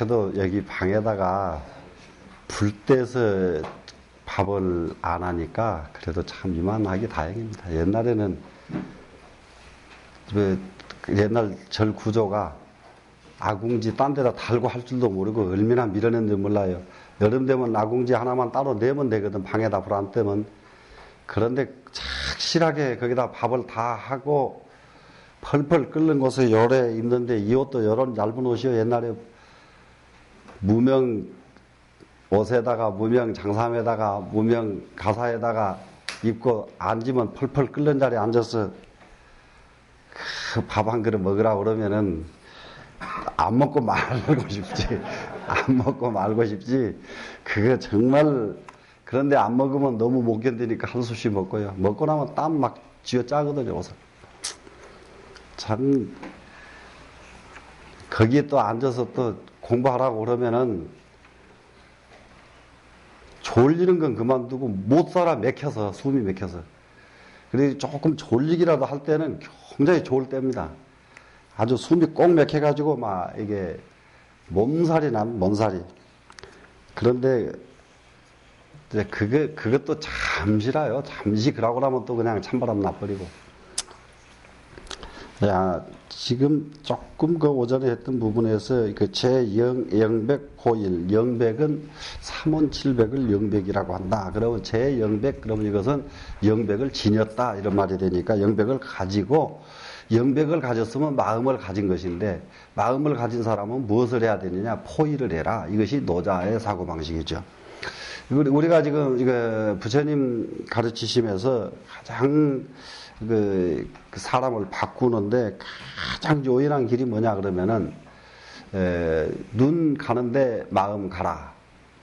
그래도 여기 방에다가 불 떼서 밥을 안 하니까 그래도 참 이만하기 다행입니다. 옛날에는 옛날 절 구조가 아궁지 딴 데다 달고 할 줄도 모르고 얼마나 밀어냈는지 몰라요. 여름 되면 아궁지 하나만 따로 내면 되거든. 방에다 불 안 떼면. 그런데 착실하게 거기다 밥을 다 하고 펄펄 끓는 곳에 요래 입는데 이 옷도 요런 얇은 옷이요. 옛날에 무명 옷에다가 무명 장삼에다가 무명 가사에다가 입고 앉으면 펄펄 끓는 자리에 앉아서 그 밥 한 그릇 먹으라고 그러면은 안 먹고 말고 싶지. 안 먹고 말고 싶지. 그게 정말, 그런데 안 먹으면 너무 못 견디니까 한 숟씩 먹고요. 먹고 나면 땀 막 쥐어 짜거든요, 옷을. 참, 거기에 또 앉아서 또 공부하라고 그러면은 졸리는 건 그만두고 못 살아 맥혀서, 숨이 맥혀서. 그래서 조금 졸리기라도 할 때는 굉장히 좋을 때입니다. 아주 숨이 꼭 맥혀가지고 막 이게 몸살이 난 몸살이. 그런데 이제 그것도 잠시라요. 잠시 그러고 나면 또 그냥 찬바람 나버리고. 야, 지금 조금 그 오전에 했던 부분에서 그 제영백 포일, 영백은 3원7백을 영백이라고 한다. 그러면 제영백, 그러면 이것은 영백을 지녔다. 이런 말이 되니까 영백을 가지고, 영백을 가졌으면 마음을 가진 것인데, 마음을 가진 사람은 무엇을 해야 되느냐? 포일을 해라. 이것이 노자의 사고방식이죠. 우리가 지금 이거 부처님 가르치시면서 가장 그 사람을 바꾸는데 가장 요인한 길이 뭐냐 그러면은 눈 가는데 마음 가라.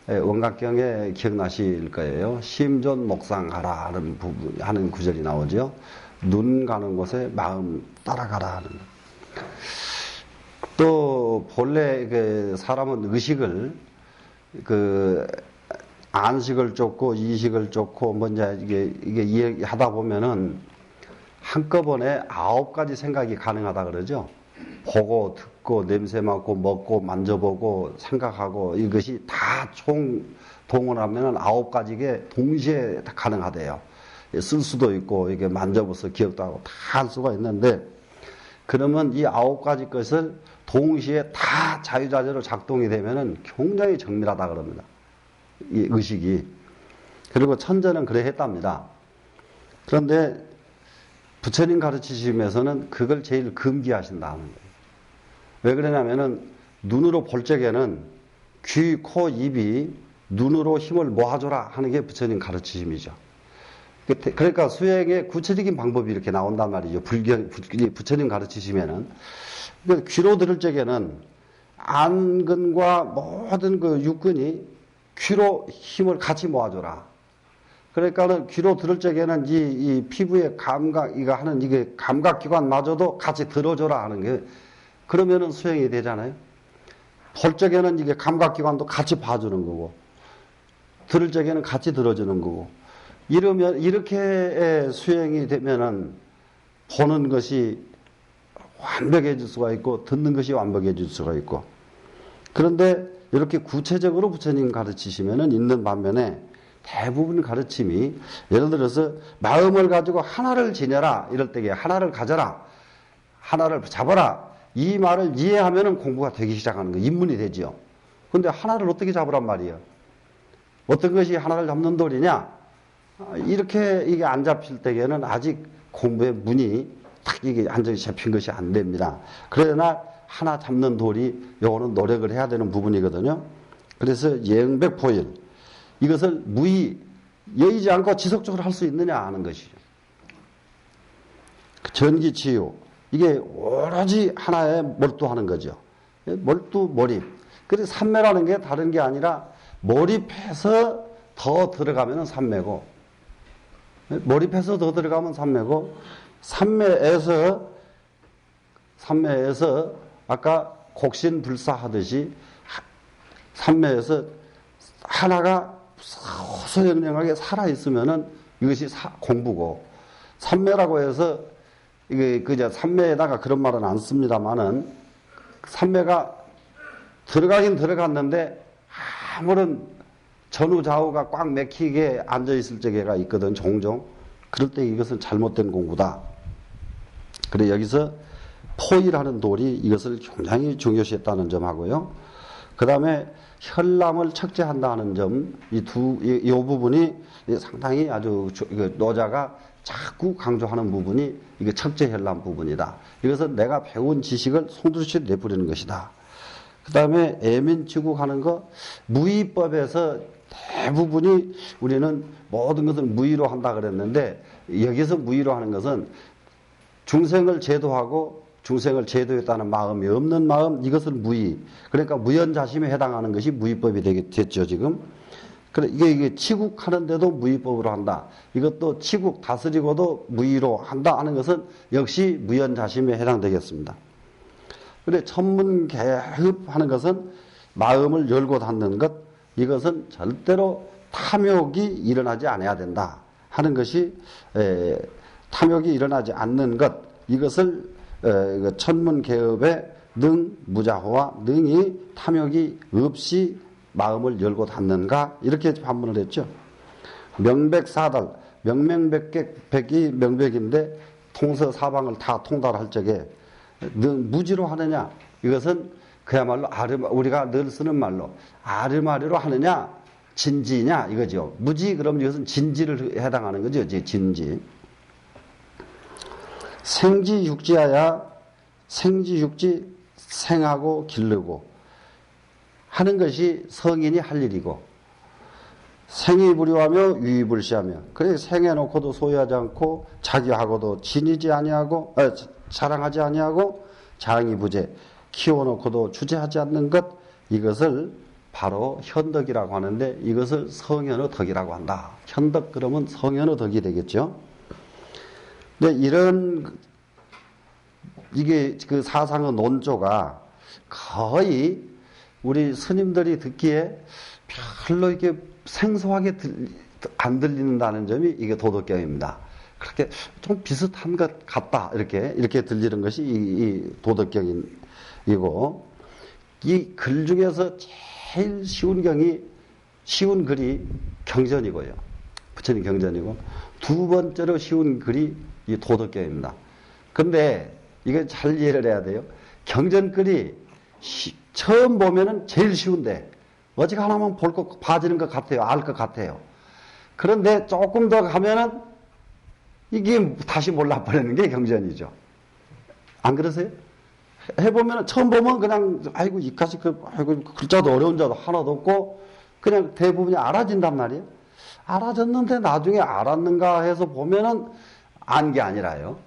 원각경에 기억나실 거예요. 심존 목상하라 하는 부분 하는 구절이 나오죠. 눈 가는 곳에 마음 따라가라 하는. 또 본래 그 사람은 의식을 안식을 쫓고 이식을 쫓고 먼저 이게 이해하다 보면은 한꺼번에 9가지 생각이 가능하다 그러죠. 보고 듣고 냄새 맡고 먹고 만져보고 생각하고 이것이 다 총 동원하면은 9가지게 동시에 다 가능하대요. 쓸 수도 있고 이게 만져봐서 기억도 하고 다 할 수가 있는데, 그러면 이 9가지 것을 동시에 다 자유자재로 작동이 되면은 굉장히 정밀하다 그럽니다. 이 의식이. 그리고 천재는 그래 했답니다. 그런데 부처님 가르치심에서는 그걸 제일 금기하신다는 거예요. 왜 그러냐면은 눈으로 볼 적에는 귀, 코, 입이 눈으로 힘을 모아줘라 하는 게 부처님 가르치심이죠. 그러니까 수행의 구체적인 방법이 이렇게 나온단 말이죠. 부처님 가르치시면은. 그러니까 귀로 들을 적에는 안근과 모든 그 육근이 귀로 힘을 같이 모아줘라. 그러니까는 귀로 들을 적에는 이 피부의 이거 하는 이게 감각기관마저도 같이 들어줘라 하는 게, 그러면은 수행이 되잖아요. 볼 적에는 이게 감각기관도 같이 봐주는 거고, 들을 적에는 같이 들어주는 거고, 이렇게 수행이 되면은 보는 것이 완벽해질 수가 있고, 듣는 것이 완벽해질 수가 있고. 그런데 이렇게 구체적으로 부처님 가르치시면은 있는 반면에 대부분 가르침이, 예를 들어서 마음을 가지고 하나를 지녀라 이럴 때에 하나를 가져라, 하나를 잡아라, 이 말을 이해하면은 공부가 되기 시작하는 거예요. 입문이 되지요. 근데 하나를 어떻게 잡으란 말이에요? 어떤 것이 하나를 잡는 도리냐? 이렇게 이게 안 잡힐 때에는 아직 공부의 문이 딱 이게 안정이 잡힌 것이 안 됩니다. 그러나 하나 잡는 도리, 요거는 노력을 해야 되는 부분이거든요. 그래서 영백포일, 이것을 여의지 않고 지속적으로 할 수 있느냐 하는 것이죠. 전기치유, 이게 오로지 하나에 몰두하는 거죠. 몰입. 그래서 삼매라는 게 다른 게 아니라 몰입해서 더 들어가면 삼매고, 몰입해서 더 들어가면 삼매고, 삼매에서 아까 곡신불사하듯이 삼매에서 하나가 소소영령하게 살아있으면은 이것이 공부고, 삼매라고 해서 이게 그저 삼매에다가 그런 말은 안 씁니다만은, 삼매가 들어가긴 들어갔는데 아무런 전후 좌우가 꽉 막히게 앉아있을 적에가 있거든, 종종. 그럴 때 이것은 잘못된 공부다. 그래, 여기서 포일하는 돌이 이것을 굉장히 중요시했다는 점하고요. 그 다음에 혈남을 척제한다는 점, 이 부분이 상당히 아주 노자가 자꾸 강조하는 부분이 이게 척제 혈남 부분이다. 이것은 내가 배운 지식을 송두리째 내버리는 것이다. 그 다음에 애민치국하는 거, 무의법에서 대부분이 우리는 모든 것을 무의로 한다 그랬는데, 여기서 무의로 하는 것은 중생을 제도하고 중생을 제도했다는 마음이 없는 마음, 이것을 무의. 그러니까 무연자심에 해당하는 것이 무의법이 됐죠, 지금. 그래, 이게 치국하는데도 무의법으로 한다. 이것도 치국 다스리고도 무의로 한다 하는 것은 역시 무연자심에 해당되겠습니다. 그래, 천문개흡하는 것은 마음을 열고 닫는 것, 이것은 절대로 탐욕이 일어나지 않아야 된다 하는 것이, 탐욕이 일어나지 않는 것, 이것을 천문개업의 능, 무자호와 능이 탐욕이 없이 마음을 열고 닫는가, 이렇게 판문을 했죠. 명백사달, 명명백이 명백인데 통서사방을 다 통달할 적에 무지로 하느냐, 이것은 그야말로 우리가 늘 쓰는 말로 아르마리로 하느냐 진지냐 이거죠. 무지, 그럼 이것은 진지를 해당하는 거죠. 진지. 생지육지하야, 생지육지, 생하고 기르고 하는 것이 성인이 할 일이고, 생이 불효하며 유의 불시하며, 그래 생해놓고도 소유하지 않고 자기하고도 지니지 아니하고 자랑하지 아니하고 자랑이 부재, 키워놓고도 주제하지 않는 것, 이것을 바로 현덕이라고 하는데, 이것을 성현의 덕이라고 한다. 현덕 그러면 성현의 덕이 되겠죠. 근데 이게 그 사상의 논조가 거의 우리 스님들이 듣기에 별로 이렇게 생소하게 안 들리는다는 점이 이게 도덕경입니다. 그렇게 좀 비슷한 것 같다, 이렇게 들리는 것이 이 도덕경이고, 이 글 중에서 제일 쉬운 글이 경전이고요. 부처님 경전이고, 두 번째로 쉬운 글이 이 도덕경입니다. 근데 이거 잘 이해를 해야 돼요. 경전글이 처음 보면은 제일 쉬운데, 어지간하면 하나만 봐지는 것 같아요. 알 것 같아요. 그런데 조금 더 가면은 이게 다시 몰라버리는 게 경전이죠. 안 그러세요? 해보면, 처음 보면 그냥, 아이고, 이까지 아이고, 글자도 어려운 자도 하나도 없고, 그냥 대부분이 알아진단 말이에요. 알아졌는데 나중에 알았는가 해서 보면은 안 게 아니라요.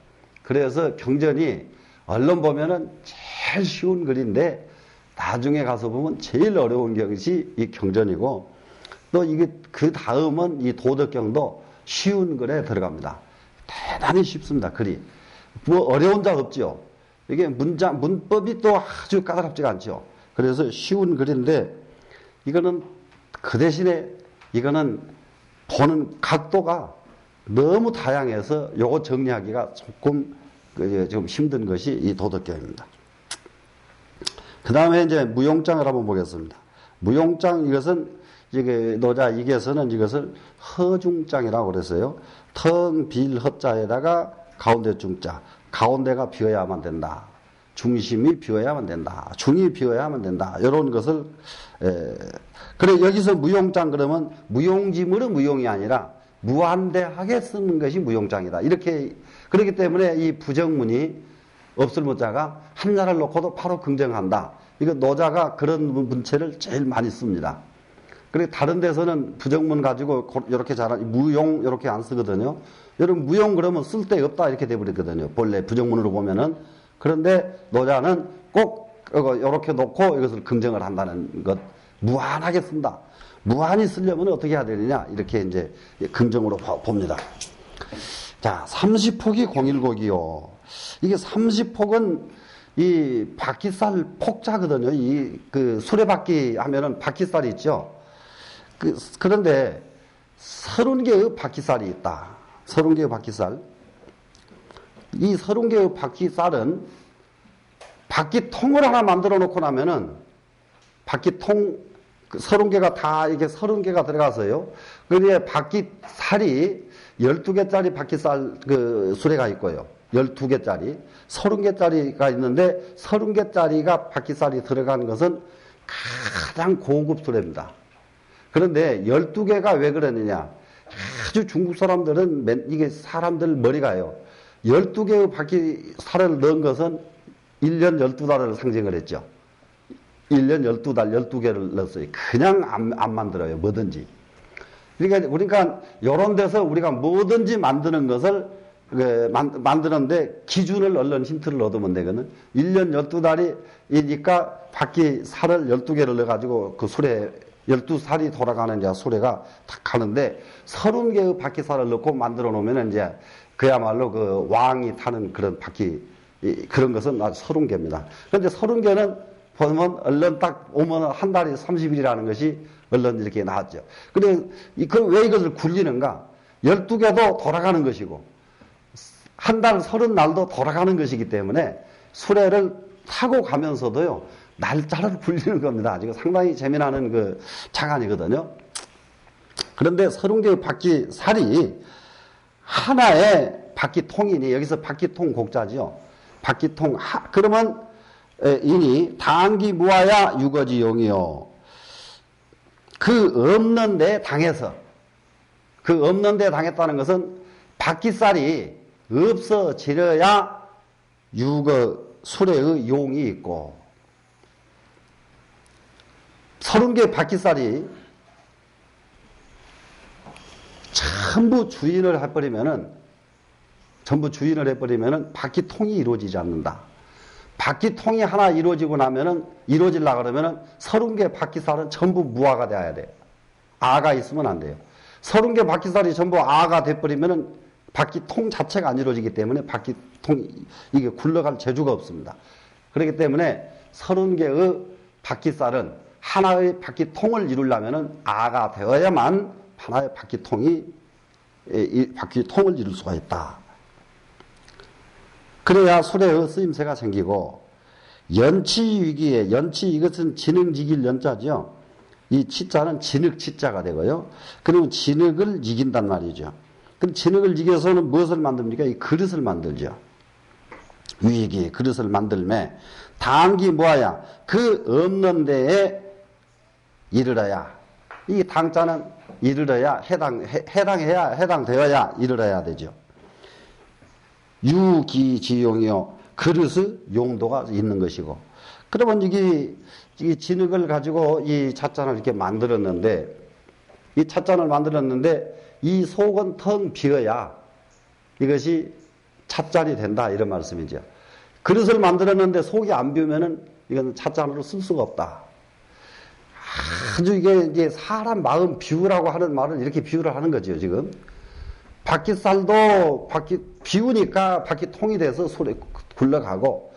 그래서 경전이 얼른 보면은 제일 쉬운 글인데, 나중에 가서 보면 제일 어려운 것이 이 경전이고, 또 이게 그 다음은 이 도덕경도 쉬운 글에 들어갑니다. 대단히 쉽습니다, 글이. 뭐 어려운 자 없죠. 이게 문법이 또 아주 까다롭지가 않죠. 그래서 쉬운 글인데, 이거는 그 대신에 이거는 보는 각도가 너무 다양해서 요거 정리하기가 조금 좀 힘든 것이 이 도덕경입니다. 그 다음에 이제 무용장을 한번 보겠습니다. 무용장, 이것은 이게 노자 이게서는 이것을 허중장이라고 그랬어요. 텅 빌 허자에다가 가운데 중자, 가운데가 비어야만 된다. 중심이 비어야만 된다. 중이 비어야만 된다. 이런 것을 그래, 여기서 무용장 그러면 무용지물은 무용이 아니라 무한대하게 쓰는 것이 무용장이다. 이렇게, 그렇기 때문에 이 부정문이 없을 문자가 한자를 놓고도 바로 긍정한다. 이거 노자가 그런 문체를 제일 많이 씁니다. 그리고 다른 데서는 부정문 가지고 이렇게 무용 이렇게 안 쓰거든요. 여러분 무용 그러면 쓸데없다 이렇게 돼버리거든요. 본래 부정문으로 보면은. 그런데 노자는 꼭 이렇게 놓고 이것을 긍정을 한다는 것. 무한하게 쓴다. 무한히 쓰려면 어떻게 해야 되느냐, 이렇게 이제 긍정으로 봅니다. 자, 30폭이 공일곡이요. 이게 30폭은 이 바퀴살 폭자거든요. 그 수레바퀴 하면은 바퀴살이 있죠. 그런데 30개의 바퀴살이 있다. 30개의 바퀴살. 이 30개의 바퀴살은 바퀴통을 하나 만들어 놓고 나면은 바퀴통 30개가 다 이게 30개가 들어가서요. 그런데 바퀴살이 12개짜리 바퀴살 그 수레가 있고요. 12개짜리, 30개짜리가 있는데 30개짜리가 바퀴살이 들어간 것은 가장 고급 수레입니다. 그런데 12개가 왜 그러느냐? 아주 중국 사람들은 이게 사람들 머리가요. 12개의 바퀴살을 넣은 것은 1년 12달을 상징을 했죠. 1년 12달 12개를 넣었어요. 그냥 안 만들어요. 뭐든지. 그러니까 이런 데서 우리가 뭐든지 만드는 것을 만드는데 기준을 얼른 힌트를 얻으면 되거든. 1년 12달이니까 바퀴살을 12개를 넣어가지고 그 수레 12살이 돌아가는 이제 수레가 탁 가는데 30개의 바퀴살을 넣고 만들어 놓으면 이제 그야말로 그 왕이 타는 그런 바퀴 그런 것은 아주 30개입니다. 그런데 30개는 보면 얼른 딱 오면 한 달이 30일이라는 것이 얼른 이렇게 나왔죠. 근데 왜 이것을 굴리는가? 12개도 돌아가는 것이고 한 달 30날도 돌아가는 것이기 때문에 수레를 타고 가면서도요 날짜를 굴리는 겁니다. 지금 상당히 재미나는 그 장안이거든요. 그런데 30개의 바퀴살이 하나의 바퀴통이니 여기서 바퀴통 곡자지요. 바퀴통 그러면 이니 당기 무아야 유거지용이요. 그 없는 데 당해서 그 없는 데 당했다는 것은 바퀴살이 없어지려야 유거 수레의 용이 있고 30개 바퀴살이 전부 주인을 해버리면은 바퀴통이 이루어지지 않는다. 바퀴통이 하나 이루어지고 나면은 이루어지려고 그러면은 30개 바퀴살은 전부 무아가 돼야 돼요. 아가 있으면 안 돼요. 30개 바퀴살이 전부 아가 돼버리면은 바퀴통 자체가 안 이루어지기 때문에 바퀴통이 이게 굴러갈 재주가 없습니다. 그렇기 때문에 30개의 바퀴살은 하나의 바퀴통을 이루려면은 아가 되어야만 하나의 바퀴통을 이룰 수가 있다. 그래야 수레의 쓰임새가 생기고 연치위기에 연치 이것은 진흥지길 연자죠. 이 치자는 진흙치자가 되고요. 그리고 진흙을 이긴단 말이죠. 그럼 진흙을 이겨서는 무엇을 만듭니까? 이 그릇을 만들죠. 위기 그릇을 만들매 당기 뭐야? 그 없는 데에 이르러야. 이 당자는 이르러야 해당되어야 이르러야 되죠. 유기지용이요. 그릇의 용도가 있는 것이고. 그러면 이 진흙을 가지고 이 찻잔을 이렇게 만들었는데, 이 속은 텅 비어야 이것이 찻잔이 된다. 이런 말씀이죠. 그릇을 만들었는데 속이 안 비우면은 이건 찻잔으로 쓸 수가 없다. 아주 이게 사람 마음 비우라고 하는 말은 이렇게 비유를 하는 거죠, 지금. 바퀴살도 비우니까 바퀴통이 돼서 소리 굴러가고,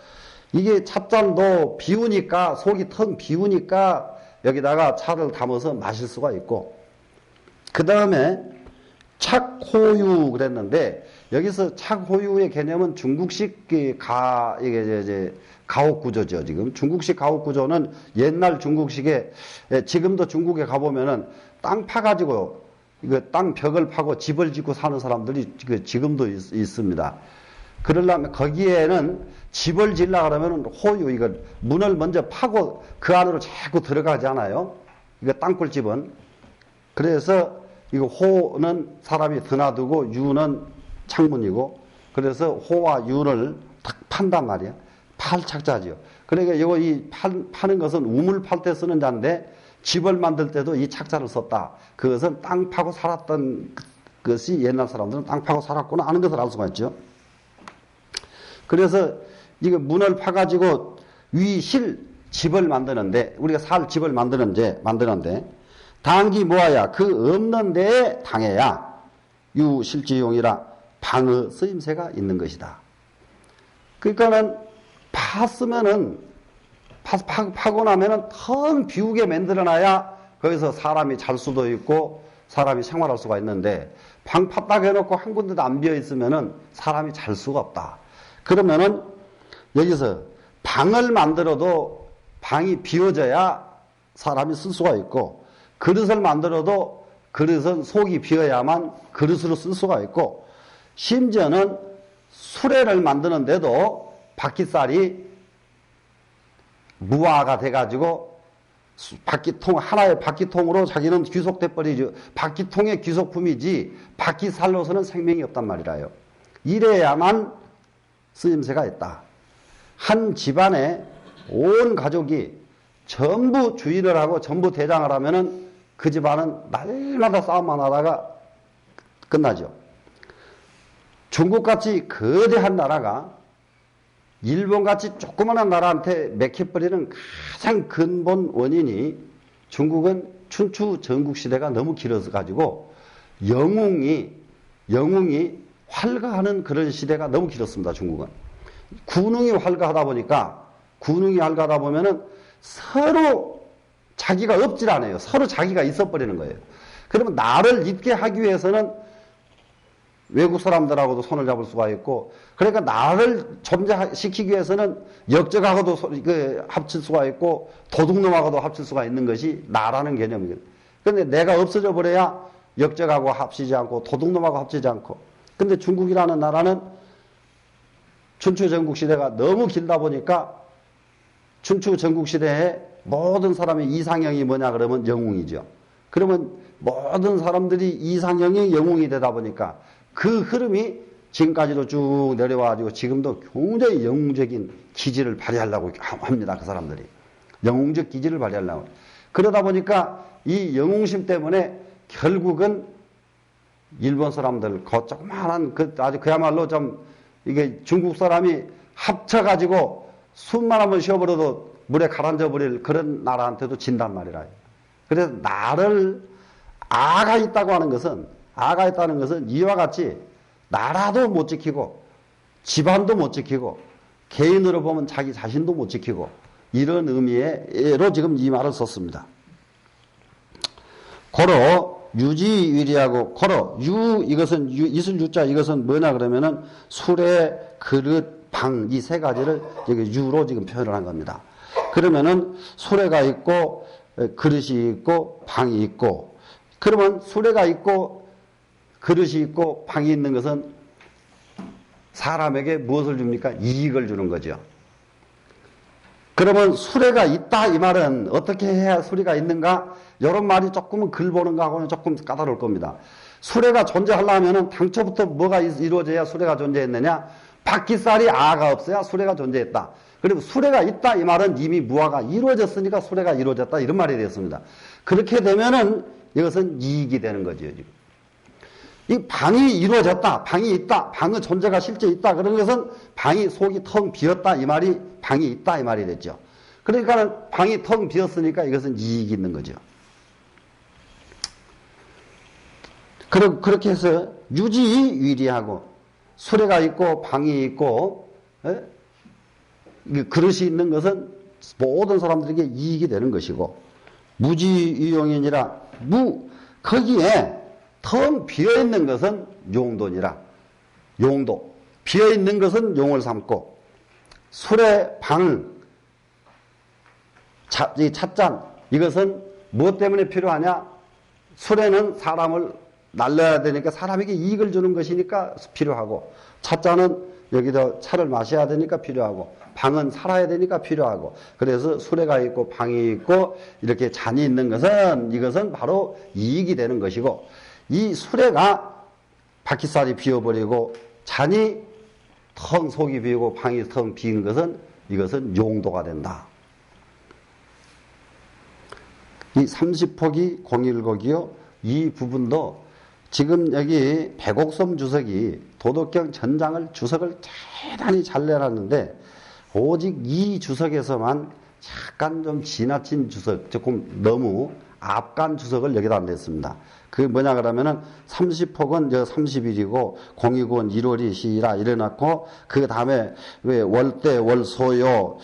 이게 찻잔도 비우니까, 속이 텅 비우니까 여기다가 차를 담아서 마실 수가 있고, 그 다음에 착호유 그랬는데, 여기서 착호유의 개념은 중국식 가옥 구조죠, 지금. 중국식 가옥 구조는 옛날 중국식에, 지금도 중국에 가보면은 땅 파가지고, 이거 땅 벽을 파고 집을 짓고 사는 사람들이 지금도 있습니다. 그러려면 거기에는 집을 지으려고 하면 호유, 이거 문을 먼저 파고 그 안으로 자꾸 들어가잖아요. 이거 땅굴집은. 그래서 이거 호는 사람이 드나두고 유는 창문이고, 그래서 호와 유를 탁 판단 말이야. 팔착자지요. 그러니까 이거 파는 것은 우물 팔 때 쓰는 자인데 집을 만들 때도 이 착자를 썼다. 그것은 땅 파고 살았던 것이 옛날 사람들은 땅 파고 살았구나 하는 것을 알 수가 있죠. 그래서 이거 문을 파가지고 집을 만드는데, 우리가 살 집을 만드는데 당기 모아야 그 없는 데에 당해야 유실지용이라 방의 쓰임새가 있는 것이다. 그러니까는 파고 나면은 텅 비우게 만들어놔야 거기서 사람이 잘 수도 있고 사람이 생활할 수가 있는데, 방 팠다고 해놓고 한 군데도 안 비어 있으면은 사람이 잘 수가 없다. 그러면은 여기서 방을 만들어도 방이 비워져야 사람이 쓸 수가 있고, 그릇을 만들어도 그릇은 속이 비어야만 그릇으로 쓸 수가 있고, 심지어는 수레를 만드는데도 바퀴살이 무화가 돼가지고 바퀴통, 하나의 바퀴통으로 자기는 귀속돼 버리죠. 바퀴통의 귀속품이지 바퀴살로서는 생명이 없단 말이라요. 이래야만 쓰임새가 있다. 한 집안에 온 가족이 전부 주의를 하고 전부 대장을 하면은 그 집안은 날마다 싸움만 하다가 끝나죠. 중국같이 거대한 나라가 일본같이 조그마한 나라한테 맥혀버리는 가장 근본 원인이 중국은 춘추 전국시대가 너무 길어서 가지고 영웅이 활가하는 그런 시대가 너무 길었습니다. 중국은. 군웅이 활가하다 보면은 서로 자기가 없질 않아요. 서로 자기가 있어버리는 거예요. 그러면 나를 있게 하기 위해서는 외국 사람들하고도 손을 잡을 수가 있고, 그러니까 나를 존재시키기 위해서는 역적하고도 합칠 수가 있고, 도둑놈하고도 합칠 수가 있는 것이 나라는 개념이거든요. 그런데 내가 없어져 버려야 역적하고 합치지 않고, 도둑놈하고 합치지 않고. 근데 중국이라는 나라는 춘추 전국시대가 너무 길다 보니까, 춘추 전국시대에 모든 사람의 이상형이 뭐냐 그러면 영웅이죠. 그러면 모든 사람들이 이상형이 영웅이 되다 보니까 그 흐름이 지금까지도 쭉 내려와가지고 지금도 굉장히 영웅적인 기질을 발휘하려고 합니다. 그 사람들이. 영웅적 기질을 발휘하려고. 그러다 보니까 이 영웅심 때문에 결국은 일본 사람들, 그 조그마한, 아주 그야말로 좀, 이게 중국 사람이 합쳐가지고 숨만 한번 쉬어버려도 물에 가라앉아 버릴 그런 나라한테도 진단 말이라. 그래서 아가 있다는 것은 이와 같이 나라도 못 지키고 집안도 못 지키고 개인으로 보면 자기 자신도 못 지키고 이런 의미로 지금 이 말을 썼습니다. 고로 유지위리하고 고로 이것은 이슬 유자 이것은 뭐냐 그러면은 수레, 그릇, 방 이 세 가지를 여기 유로 지금 표현을 한 겁니다. 그러면은 수레가 있고 그릇이 있고 방이 있고, 그러면 수레가 있고 그릇이 있고 방이 있는 것은 사람에게 무엇을 줍니까? 이익을 주는 거죠. 그러면 수레가 있다 이 말은 어떻게 해야 수레가 있는가? 이런 말이 조금은 글 보는 거하고는 조금 까다로울 겁니다. 수레가 존재하려면 당초부터 뭐가 이루어져야 수레가 존재했느냐? 바퀴살이 아가 없어야 수레가 존재했다. 그리고 수레가 있다 이 말은 이미 무화가 이루어졌으니까 수레가 이루어졌다 이런 말이 되었습니다. 그렇게 되면은 이것은 이익이 되는 거죠. 지금. 이 방이 이루어졌다, 방이 있다, 방의 존재가 실제 있다 그런 것은 방이 속이 텅 비었다 이 말이 방이 있다 이 말이 됐죠. 그러니까 방이 텅 비었으니까 이것은 이익이 있는 거죠. 그렇게 해서 유지위리하고 수레가 있고 방이 있고 그릇이 있는 것은 모든 사람들에게 이익이 되는 것이고, 무지유용이니라 거기에 텅 비어있는 것은 용도니라. 용도. 비어있는 것은 용을 삼고, 수레, 방, 찻잔 이것은 무엇 때문에 필요하냐? 수레는 사람을 날려야 되니까 사람에게 이익을 주는 것이니까 필요하고, 찻잔은 여기서 차를 마셔야 되니까 필요하고, 방은 살아야 되니까 필요하고, 그래서 수레가 있고 방이 있고 이렇게 잔이 있는 것은 이것은 바로 이익이 되는 것이고, 이 수레가 바퀴살이 비어버리고 잔이 텅 속이 비고 방이 텅 비인 것은 이것은 용도가 된다. 이 30폭이 010이요. 이 부분도 지금 여기 백옥섬 주석이 도덕경 전장을 주석을 대단히 잘 내놨는데 오직 이 주석에서만 약간 좀 지나친 주석, 조금 너무 앞간 주석을 여기다 냈습니다. 그게 뭐냐 그러면은 30폭은 30일이고 029은 1월이 시라 이래놨고, 그 다음에 왜 월대 월소요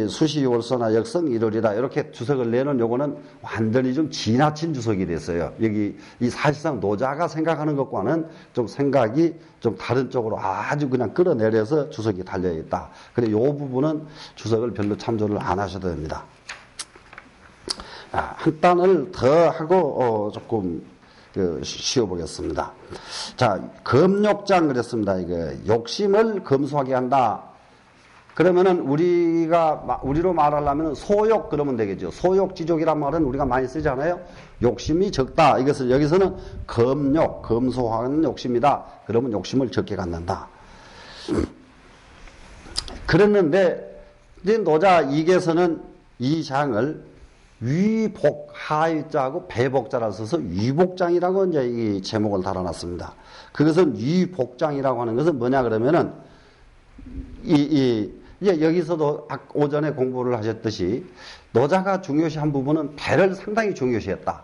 수시 월서나 역성 1월이다 이렇게 주석을 내는 요거는 완전히 좀 지나친 주석이 됐어요. 여기 이 사실상 노자가 생각하는 것과는 좀 생각이 좀 다른 쪽으로 아주 그냥 끌어내려서 주석이 달려있다. 그래 요 부분은 주석을 별로 참조를 안 하셔도 됩니다. 한 단을 더 하고 조금 쉬어보겠습니다. 자, 금욕장 그랬습니다. 이게 욕심을 검소하게 한다. 그러면은 우리로 말하려면 소욕 그러면 되겠죠. 소욕지족이란 말은 우리가 많이 쓰잖아요. 욕심이 적다. 이것을 여기서는 검욕, 검소한 욕심이다. 그러면 욕심을 적게 갖는다. 그랬는데 이제 노자 이계서는 이 장을 위복, 하위자하고 배복자라 써서 위복장이라고 이제 이 제목을 달아놨습니다. 그것은 위복장이라고 하는 것은 뭐냐 그러면은 이제 여기서도 오전에 공부를 하셨듯이 노자가 중요시한 부분은 배를 상당히 중요시했다.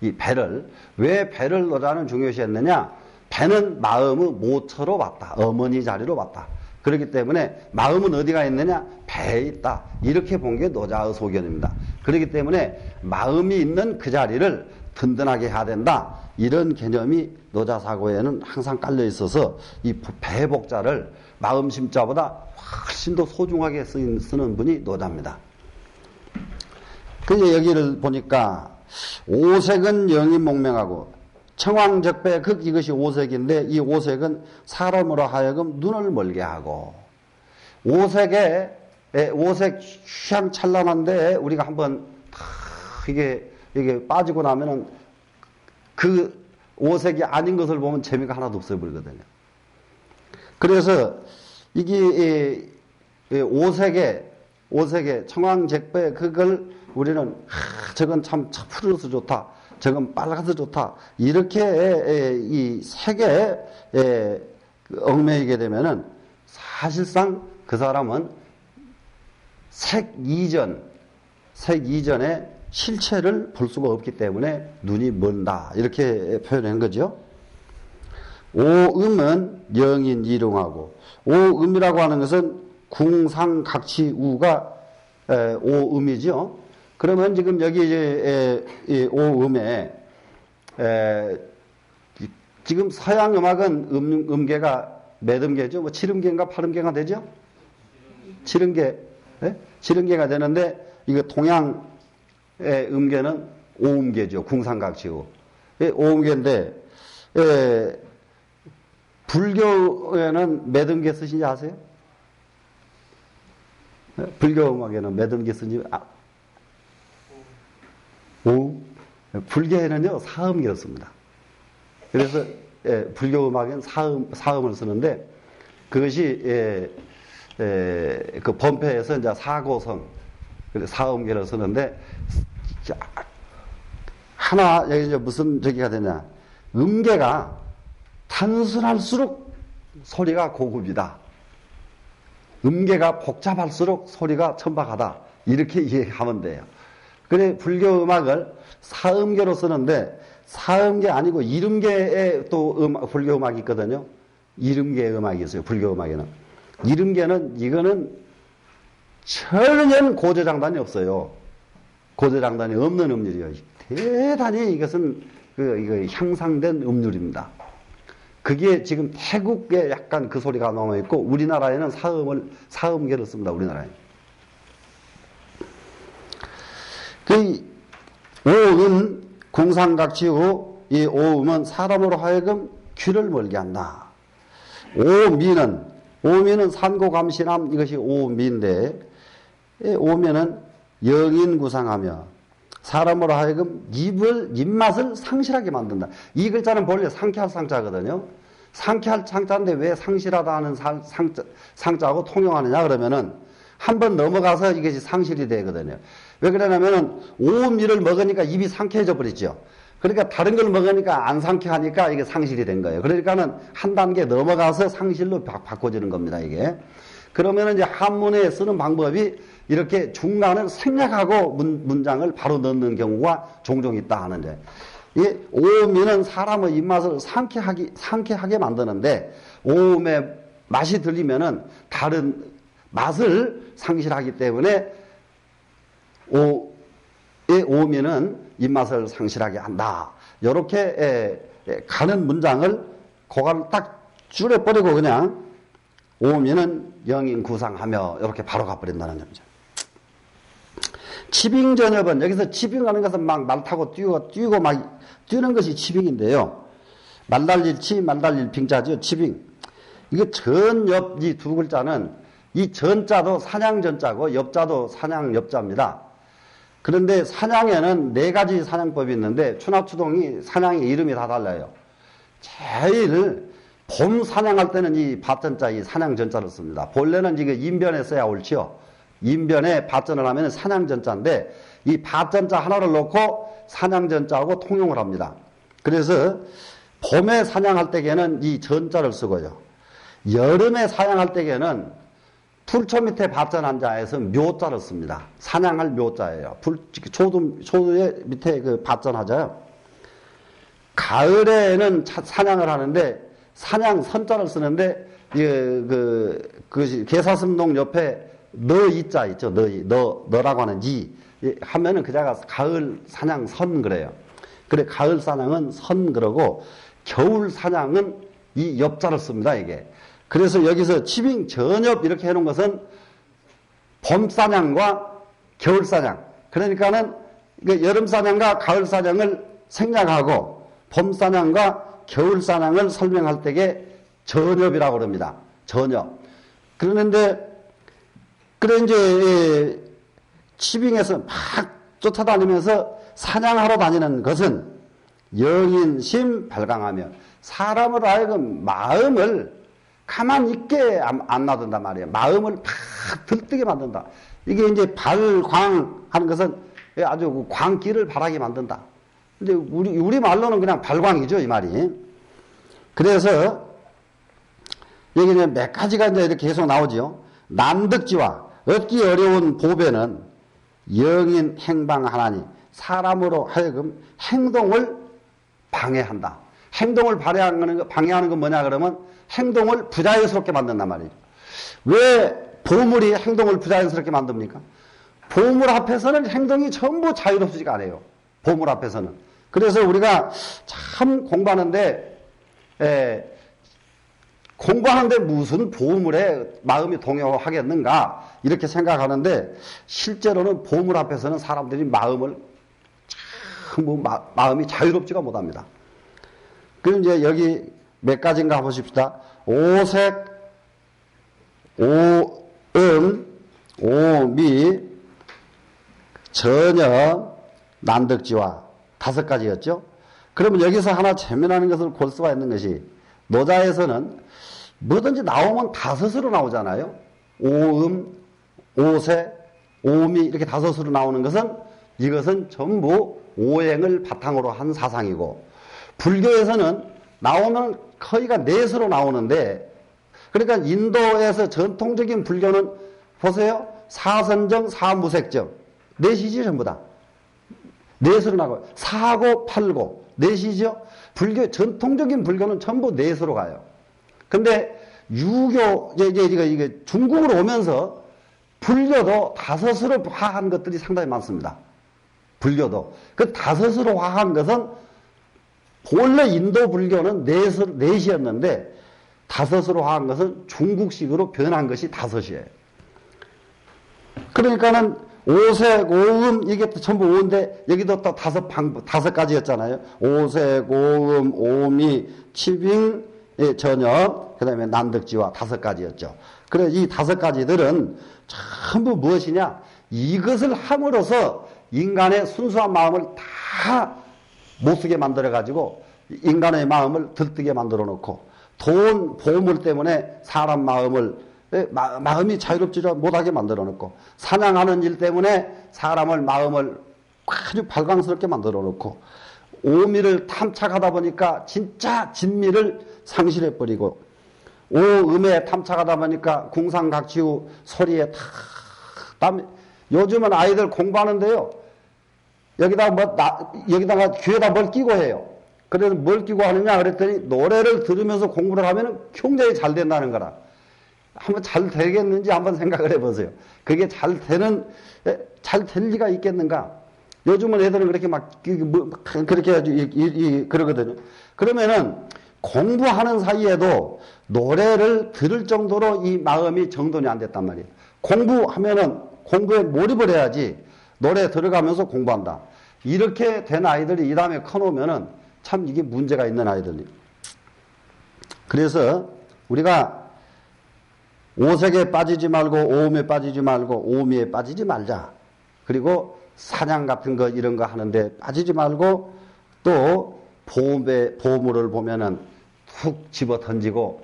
이 배를 왜 배를 노자는 중요시했느냐? 배는 마음의 모처로 봤다. 어머니 자리로 봤다. 그렇기 때문에 마음은 어디가 있느냐? 배에 있다. 이렇게 본 게 노자의 소견입니다. 그렇기 때문에 마음이 있는 그 자리를 든든하게 해야 된다. 이런 개념이 노자 사고에는 항상 깔려 있어서 이 배복자를 마음 심자보다 훨씬 더 소중하게 쓰는 분이 노자입니다. 그래서 여기를 보니까 오색은 영이 목명하고 청황적배 극 이것이 오색인데 이 오색은 사람으로 하여금 눈을 멀게 하고 오색 휘황찬란한데 우리가 한번 이게 빠지고 나면은 그 오색이 아닌 것을 보면 재미가 하나도 없어 버리거든요. 그래서 이게 오색의 청황적배 그걸 우리는 저건 참 푸르서 좋다. 저건 빨라서 좋다. 이렇게 이 색에 얽매이게 되면은 사실상 그 사람은 색 이전의 실체를 볼 수가 없기 때문에 눈이 먼다. 이렇게 표현한 거죠. 오음은 영인 이룡하고 오음이라고 하는 것은 궁상각치우가 오음이죠. 그러면 지금 여기 이제 오음에 지금 서양 음악은 음계가 몇 음계죠? 뭐 7음계인가 8음계가 되죠? 7음계, 네? 7음계가 되는데 이거 동양의 음계는 5음계죠. 궁상각치우. 5음계인데 불교에는 몇 음계 쓰신지 아세요? 불교 음악에는 몇 음계 쓰는지 불교에는요, 사음계를 씁니다. 그래서, 불교 음악에는 사음을 쓰는데, 그것이, 그 범패에서 이제 사고성, 사음계를 쓰는데, 여기 이제 무슨 저기가 되냐. 음계가 단순할수록 소리가 고급이다. 음계가 복잡할수록 소리가 천박하다. 이렇게 이해하면 돼요. 그래, 불교 음악을 사음계로 쓰는데, 사음계 아니고 이름계에 또 불교 음악이 있거든요. 이름계 음악이 있어요, 불교 음악에는. 이름계는, 이거는 전혀 고저장단이 없어요. 고저장단이 없는 음률이에요. 대단히 이것은 이거 향상된 음률입니다. 그게 지금 태국에 약간 그 소리가 남아있고, 우리나라에는 사음계를 씁니다, 우리나라에. 그 오음 궁상각치우 이 오음은 사람으로 하여금 귀를 멀게 한다. 오미는 산고감신함 이것이 오미인데 오미는 영인구상하며 사람으로 하여금 입맛을 상실하게 만든다. 이 글자는 본래 상쾌할 상자거든요. 상쾌할 상자인데 왜 상실하다 하는 상자하고 통용하느냐 그러면은 한번 넘어가서 이것이 상실이 되거든요. 왜 그러냐면은 오미를 먹으니까 입이 상쾌해져 버리죠. 그러니까 다른 걸 먹으니까 안 상쾌하니까 이게 상실이 된 거예요. 그러니까는 한 단계 넘어가서 상실로 바꿔지는 겁니다, 이게. 그러면은 이제 한문에 쓰는 방법이 이렇게 중간을 생략하고 문장을 바로 넣는 경우가 종종 있다 하는데, 이 오미는 사람의 입맛을 상쾌하게 만드는데, 오음의 맛이 들리면은 다른 맛을 상실하기 때문에 오미는 입맛을 상실하게 한다. 이렇게 가는 문장을 그걸 딱 줄여버리고 그냥 오미는 영인 구상하며 이렇게 바로 가버린다는 점이죠. 치빙전협은 여기서 치빙하는 것은 막 말 타고 뛰고 막 뛰는 것이 치빙인데요. 말 달릴 치, 말 달릴 빙자죠. 치빙. 이게 전협 이 두 글자는 이 전자도 사냥전자고 엽자도 사냥엽자입니다. 그런데 사냥에는 네 가지 사냥법이 있는데 추나추동이 사냥의 이름이 다 달라요. 제일 봄 사냥할 때는 이 밭전자, 이 사냥전자를 씁니다. 본래는 이게 인변에 써야 옳지요. 인변에 밭전을 하면 사냥전자인데 이 밭전자 하나를 놓고 사냥전자하고 통용을 합니다. 그래서 봄에 사냥할 때에는 이 전자를 쓰고요. 여름에 사냥할 때에는 풀초 밑에 밭전 한자에서 묘자를 씁니다. 사냥할 묘자예요. 초도의 밑에 그 밭전 하자요. 가을에는 사냥을 하는데 사냥 선자를 쓰는데 그 개사슴동 옆에 너이자 있죠. 너라고 하는 이 하면은 그자가 가을 사냥 선 그래요. 그래 가을 사냥은 선 그러고 겨울 사냥은 이 엽자를 씁니다. 이게. 그래서 여기서 치빙 전엽 이렇게 해놓은 것은 봄 사냥과 겨울 사냥. 그러니까는 여름 사냥과 가을 사냥을 생략하고 봄 사냥과 겨울 사냥을 설명할 때에 전엽이라고 그럽니다. 전엽. 그러는데 그래 이제 치빙에서 막 쫓아다니면서 사냥하러 다니는 것은 영인심 발광하며 사람으로 하여금 마음을 가만히 있게 안 놔둔단 말이에요. 마음을 팍 들뜨게 만든다. 이게 이제 발광하는 것은 아주 그 광기를 발하게 만든다. 근데 우리 말로는 그냥 발광이죠, 이 말이. 그래서 여기는 몇 가지가 이제 이렇게 계속 나오지요. 난득지와 얻기 어려운 보배는 영인 행방 하나니 사람으로 하여금 행동을 방해한다. 행동을 방해하는 건 뭐냐 그러면 행동을 부자연스럽게 만든단 말이에요. 왜 보물이 행동을 부자연스럽게 만듭니까? 보물 앞에서는 행동이 전부 자유롭지가 않아요. 보물 앞에서는. 그래서 우리가 참 공부하는데 무슨 보물에 마음이 동요하겠는가 이렇게 생각하는데 실제로는 보물 앞에서는 사람들이 마음이 자유롭지가 못합니다. 그럼 이제 여기 몇 가지인가 보십시다. 오색, 오음, 오미, 전혀, 난득지와 5가지였죠. 그러면 여기서 하나 재미나는 것을 볼 수가 있는 것이 노자에서는 뭐든지 나오면 5으로 나오잖아요. 오음, 오색, 오미 이렇게 5으로 나오는 것은 이것은 전부 오행을 바탕으로 한 사상이고 불교에서는 나오면 거의가 4수로 나오는데 그러니까 인도에서 전통적인 불교는 보세요. 사선정, 사무색정 4시죠 전부 다. 4수로 나가요. 사고, 팔고 4시죠. 전통적인 불교는 전부 4수로 가요. 근데 유교 이게 중국으로 오면서 불교도 5수로 화한 것들이 상당히 많습니다. 불교도 그 5수로 화한 것은 본래 인도 불교는 4시였는데 5수로 화한 것은 중국식으로 변한 것이 5이에요. 그러니까는 오색, 오음 이게 전부 5인데 여기도 또 5가지였잖아요. 오색, 오음, 오미, 치빙, 전혀, 그 다음에 난득지와 5가지였죠. 그래 이 5가지들은 전부 무엇이냐? 이것을 함으로써 인간의 순수한 마음을 다 못쓰게 만들어가지고 인간의 마음을 들뜨게 만들어 놓고 돈, 보물 때문에 사람 마음이 자유롭지 못하게 만들어 놓고 사냥하는 일 때문에 마음을 아주 발광스럽게 만들어 놓고 오미를 탐착하다 보니까 진짜 진미를 상실해버리고 오음에 탐착하다 보니까 궁상각지후 소리에 요즘은 아이들 공부하는데요. 여기다가 귀에다 뭘 끼고 해요. 그래서 뭘 끼고 하느냐 그랬더니 노래를 들으면서 공부를 하면 굉장히 잘 된다는 거라. 한번 잘 되겠는지 한번 생각을 해보세요. 그게 잘 될 리가 있겠는가? 요즘은 애들은 그렇게 그렇게 해가지고 그러거든요. 그러면은 공부하는 사이에도 노래를 들을 정도로 이 마음이 정돈이 안 됐단 말이에요. 공부하면은 공부에 몰입을 해야지 노래 들어가면서 공부한다. 이렇게 된 아이들이 이 다음에 커놓으면은 참 이게 문제가 있는 아이들이. 그래서 우리가 오색에 빠지지 말고 오음에 빠지지 말고 오미에 빠지지 말자. 그리고 사냥 같은 거 이런 거 하는데 빠지지 말고 또 보물을 보면은 훅 집어 던지고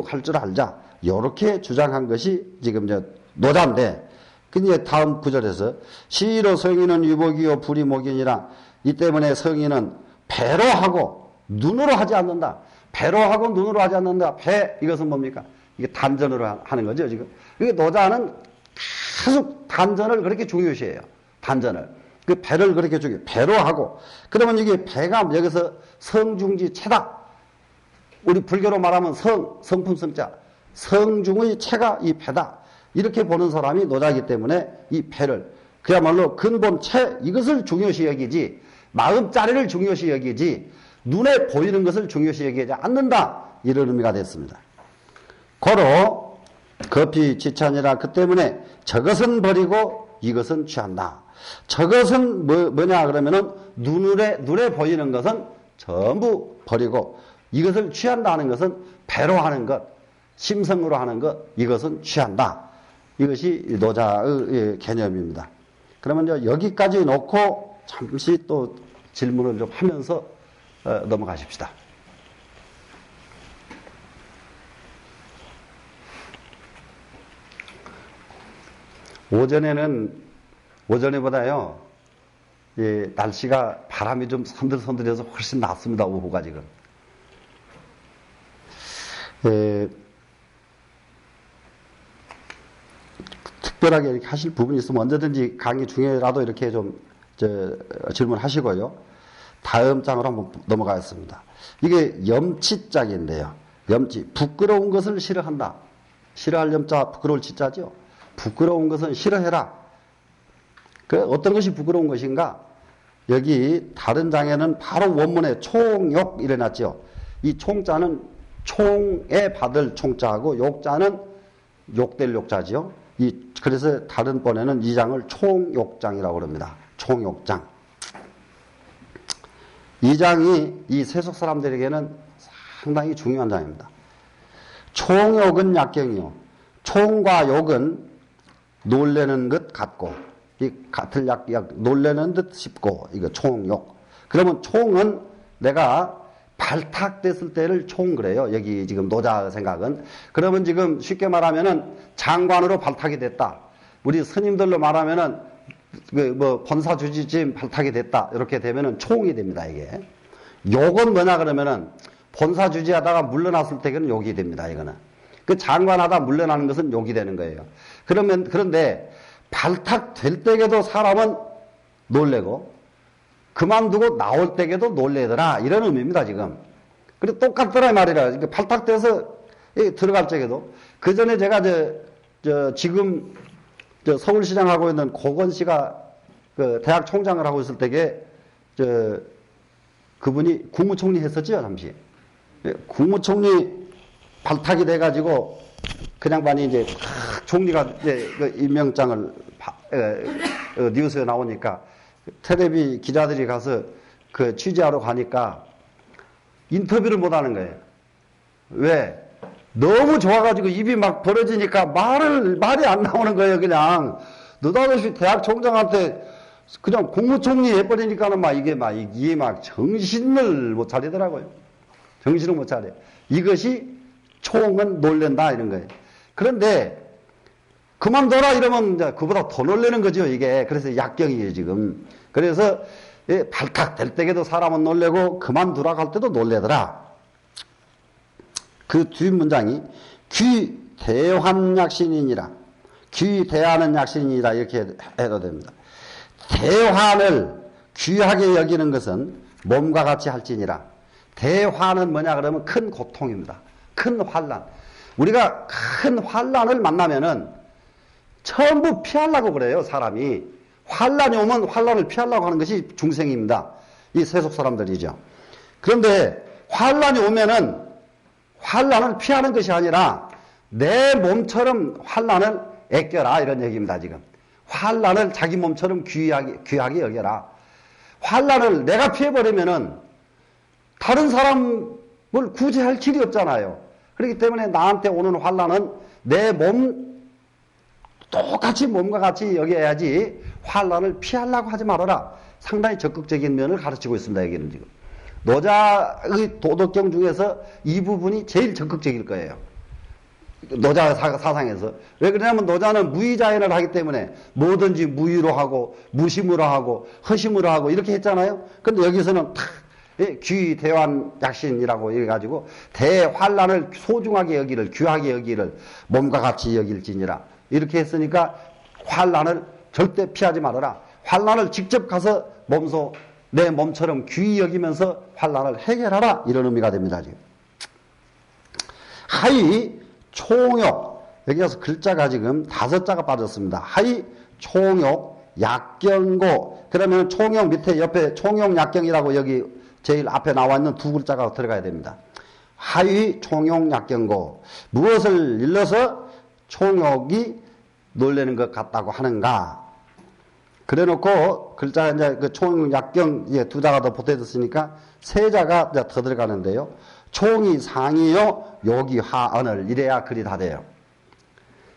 갈 줄 알자. 이렇게 주장한 것이 지금 노자인데, 근데 다음 구절에서 시로 성인은 유복이요 불이 목이니라. 이 때문에 성인은 배로 하고 눈으로 하지 않는다. 배로 하고 눈으로 하지 않는다. 배, 이것은 뭡니까? 이게 단전으로 하는 거죠, 지금. 이게 노자는 계속 단전을 그렇게 중요시해요. 단전을. 그 배를 그렇게 배로 하고. 그러면 이게 배가 여기서 성중지 체다. 우리 불교로 말하면 성품 성자. 성중의 체가 이 배다. 이렇게 보는 사람이 노자이기 때문에 이 배를 그야말로 근본 체, 이것을 중요시 여기지, 마음자리를 중요시 여기지, 눈에 보이는 것을 중요시 여기지 않는다. 이런 의미가 됐습니다. 고로 급히 지찬이라. 그 때문에 저것은 버리고 이것은 취한다. 저것은 뭐냐 그러면은 눈에 보이는 것은 전부 버리고 이것을 취한다는 것은 배로 하는 것, 심성으로 하는 것, 이것은 취한다. 이것이 노자의 개념입니다. 그러면 이제 여기까지 놓고 잠시 또 질문을 좀 하면서 넘어가십시다. 오전에보다요, 날씨가 바람이 좀 선들선들해서 훨씬 낫습니다. 오후가 지금. 특별하게 이렇게 하실 부분이 있으면 언제든지 강의 중에라도 이렇게 좀 질문하시고요. 다음 장으로 한번 넘어가겠습니다. 이게 염치짝인데요. 염치, 부끄러운 것을 싫어한다. 싫어할 염자, 부끄러울 치자죠. 부끄러운 것은 싫어해라. 그 어떤 것이 부끄러운 것인가? 여기 다른 장에는 바로 원문에 총욕 이래놨죠. 이 총자는 총에 받을 총자하고 욕자는 욕될 욕자지요. 그래서 다른 번에는 이 장을 총욕장이라고 합니다. 총욕장. 이 장이 이 세속 사람들에게는 상당히 중요한 장입니다. 총욕은 약경이요. 총과 욕은 놀래는 것 같고, 이 같을 약 놀래는 듯 싶고, 이거 총욕. 그러면 총은 내가 발탁됐을 때를 총 그래요. 여기 지금 노자 생각은. 그러면 지금 쉽게 말하면은 장관으로 발탁이 됐다. 우리 스님들로 말하면은 본사 주지쯤 발탁이 됐다. 이렇게 되면은 총이 됩니다, 이게. 욕은 뭐냐 그러면은 본사 주지하다가 물러났을 때는 욕이 됩니다, 이거는. 그 장관하다 물러나는 것은 욕이 되는 거예요. 그런데 발탁될 때에도 사람은 놀래고 그만두고 나올 때에도 놀래더라. 이런 의미입니다, 지금. 그리고 똑같더라, 말이라. 발탁돼서 들어갈 적에도. 그 전에 제가 지금 서울시장 하고 있는 고건 씨가 그 대학 총장을 하고 있을 때에 그분이 국무총리 했었죠, 잠시. 국무총리 발탁이 돼가지고 그냥 반이 이제 총리가 그 임명장을 뉴스에 나오니까 텔레비 기자들이 가서 그 취재하러 가니까 인터뷰를 못 하는 거예요. 왜? 너무 좋아가지고 입이 막 벌어지니까 말이 안 나오는 거예요, 그냥. 느닷없이 대학 총장한테 그냥 국무총리 해버리니까는 이게 정신을 못 차리더라고요. 정신을 못 차려. 이것이 총은 놀랜다, 이런 거예요. 그런데 그만둬라 이러면 이제 그보다 더 놀래는 거죠, 이게. 그래서 약경이에요, 지금. 그래서 발탁될 때에도 사람은 놀래고 그만두라 할 때도 놀래더라. 그 뒷문장이 귀 대환약신이니라. 귀 대하는 약신이니라 이렇게 해도 됩니다. 대환을 귀하게 여기는 것은 몸과 같이 할지니라. 대환은 뭐냐 그러면 큰 고통입니다. 큰 환난. 우리가 큰 환난을 만나면은 전부 피하려고 그래요, 사람이. 환난이 오면 환난을 피하려고 하는 것이 중생입니다. 이 세속 사람들이죠. 그런데 환난이 오면은 환난을 피하는 것이 아니라 내 몸처럼 환난을 애껴라, 이런 얘기입니다, 지금. 환난을 자기 몸처럼 귀하게 여겨라. 환난을 내가 피해버리면은 다른 사람을 구제할 길이 없잖아요. 그렇기 때문에 나한테 오는 환난은 내 몸 똑같이 몸과 같이 여겨야지 환난을 피하려고 하지 말아라. 상당히 적극적인 면을 가르치고 있습니다. 여기는 지금 노자의 도덕경 중에서 이 부분이 제일 적극적일 거예요. 노자 사상에서. 왜 그러냐면 노자는 무의자연을 하기 때문에 뭐든지 무의로 하고 무심으로 하고 허심으로 하고 이렇게 했잖아요. 근데 여기서는 탁 귀대환약신이라고 해가지고 대환란을 소중하게 여기를 귀하게 여기를 몸과 같이 여길지니라 이렇게 했으니까 환란을 절대 피하지 말아라. 환란을 직접 가서 몸소 내 몸처럼 귀히 여기면서 환란을 해결하라 이런 의미가 됩니다. 지금. 하이 총욕 여기 가서 글자가 지금 5자가 빠졌습니다. 하이 총욕 약경고 그러면 총욕 밑에 옆에 총욕 약경이라고 여기 제일 앞에 나와 있는 2글자가 들어가야 됩니다. 하위 총욕 약경고 무엇을 일러서 총욕이 놀라는 것 같다고 하는가? 그래 놓고 글자가 이제 그 총욕 약경 이제 2자가 더 보태졌으니까 3자가 이제 더 들어가는데요. 총이 상이요 욕이 하언을 이래야 글이 다 돼요.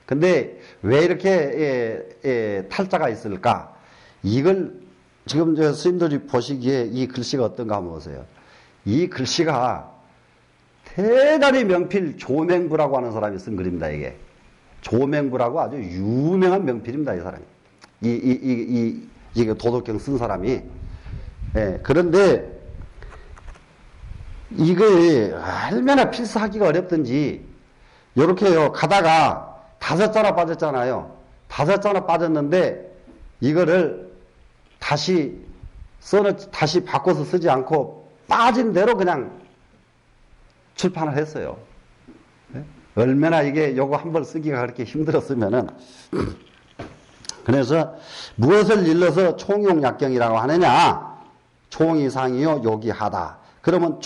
근데 왜 이렇게 탈자가 있을까? 이걸 지금 저 스님들이 보시기에 이 글씨가 어떤가 한번 보세요. 이 글씨가 대단히 명필 조맹부라고 하는 사람이 쓴 글입니다. 이게 조맹부라고 아주 유명한 명필입니다. 이 사람이 이게 도덕경 쓴 사람이. 예, 그런데 이게 얼마나 필사하기가 어렵든지 요렇게요 가다가 5자나 빠졌잖아요. 5자나 빠졌는데 이거를 다시 바꿔서 쓰지 않고 빠진 대로 그냥 출판을 했어요. 네? 얼마나 이게 요거 한 번 쓰기가 그렇게 힘들었으면은. 그래서 무엇을 일러서 총욕약경이라고 하느냐? 총이 상이요 욕이 하다. 그러면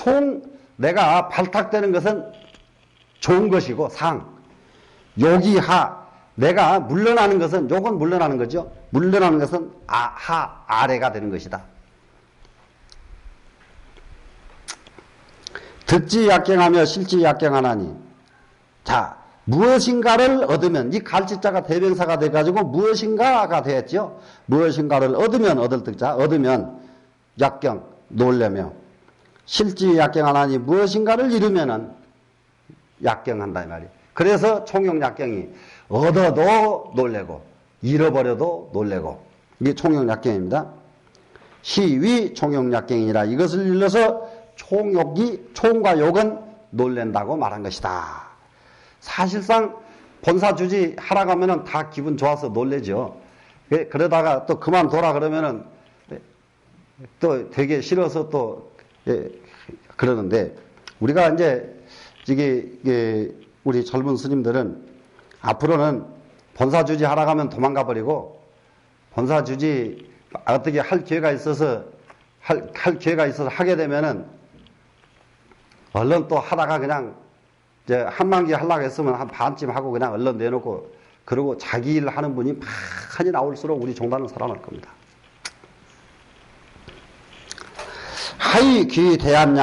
내가 발탁되는 것은 좋은 것이고 상. 욕이 하. 내가 물러나는 것은 욕은 물러나는 거죠. 물러나는 것은 아래가 되는 것이다. 득지 약경하며 실지 약경하나니. 자, 무엇인가를 얻으면 이 갈지자가 대명사가 돼가지고 무엇인가가 되었죠. 무엇인가를 얻으면 얻을 득자 얻으면 약경 놀래며 실지 약경하나니 무엇인가를 잃으면은 약경한다 이 말이에요. 그래서 총욕약경이 얻어도 놀래고 잃어버려도 놀래고 이게 총욕약경입니다. 시위 총욕약경이라 이것을 일러서 총과 욕은 놀랜다고 말한 것이다. 사실상 본사주지 하라 가면은 다 기분 좋아서 놀래죠. 그러다가 또 그만둬라 그러면은 또 되게 싫어서 또 그러는데 우리가 이제 이게 우리 젊은 스님들은 앞으로는 본사주지 하라 가면 도망가 버리고 본사주지 어떻게 할 기회가 있어서 하게 되면은 얼른 또 하다가 그냥 이제 한만기 하려고 했으면 한 반쯤 하고 그냥 얼른 내놓고 그러고 자기 일 하는 분이 많이 나올수록 우리 종단은 살아날 겁니다. 하이 귀 대한